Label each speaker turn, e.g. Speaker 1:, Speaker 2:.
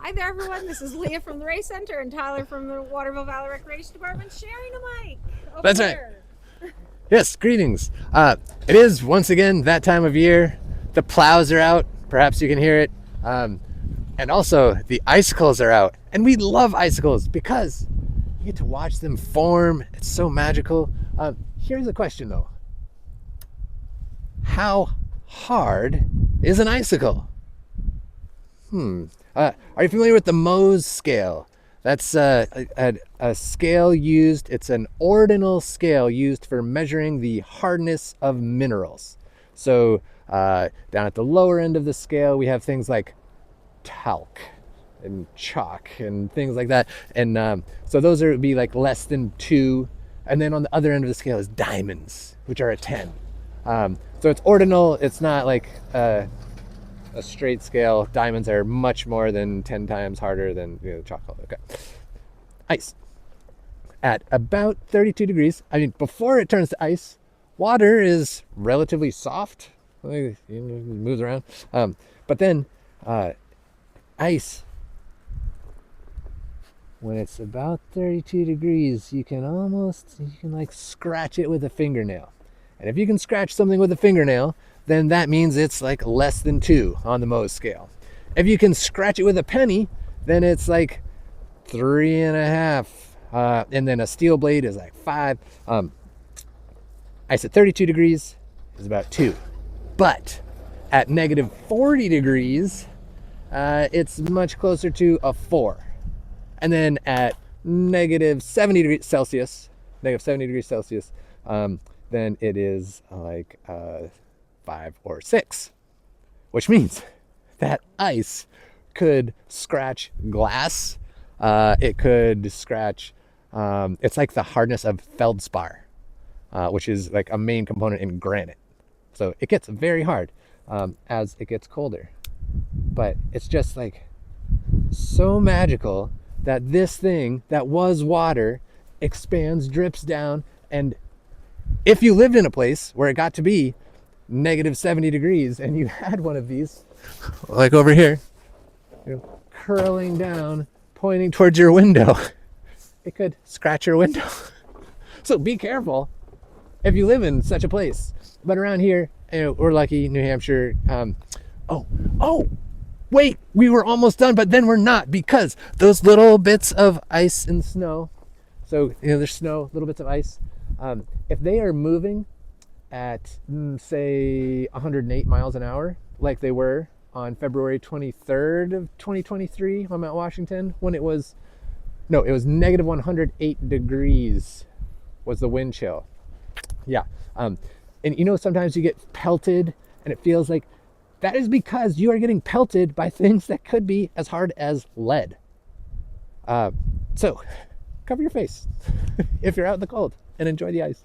Speaker 1: Hi there, everyone. This is Leah from the Race Center and Tyler from the Waterville Valley Recreation Department sharing a mic over
Speaker 2: That's right.
Speaker 1: there.
Speaker 2: Yes, greetings. It is once again that time of year. The plows are out. Perhaps you can hear it. And also, the icicles are out. And we love icicles because you get to watch them form. It's so magical. Here's a question though: how hard is an icicle? Are you familiar with the Mohs scale? That's a scale used, it's an ordinal scale used for measuring the hardness of minerals. So down at the lower end of the scale, we have things like talc and chalk and things like that. And so those would be like less than 2. And then on the other end of the scale is diamonds, which are a 10. So it's ordinal, it's not like a straight scale. Diamonds are much more than 10 times harder than chocolate. Okay. Ice. At about 32 degrees, I mean, before it turns to ice, water is relatively soft. It moves around. But then ice, when it's about 32 degrees, you can like scratch it with a fingernail. And if you can scratch something with a fingernail, then that means it's like less than 2 on the Mohs scale. If you can scratch it with a penny, then it's like 3.5. And then a steel blade is like 5. Ice at 32 degrees is about 2. But at negative 40 degrees, it's much closer to a 4. And then at negative 70 degrees Celsius, then it is like 5 or 6, which means that ice could scratch glass. It could scratch, it's like the hardness of feldspar, which is like a main component in granite. So it gets very hard as it gets colder. But it's just like so magical that this thing that was water expands, drips down, and if you lived in a place where it got to be negative 70 degrees and you had one of these, like over here, curling down, pointing towards your window, it could scratch your window. So be careful if you live in such a place. But around here, we're lucky, New Hampshire. Wait, we were almost done, but then we're not, because those little bits of ice and snow, so there's snow, little bits of ice, if they are moving at say 108 miles an hour, like they were on February 23rd of 2023 on Mount Washington, when it was negative 108 degrees was the wind chill. Yeah. And sometimes you get pelted and it feels like that is because you are getting pelted by things that could be as hard as lead. So cover your face if you're out in the cold and enjoy the ice.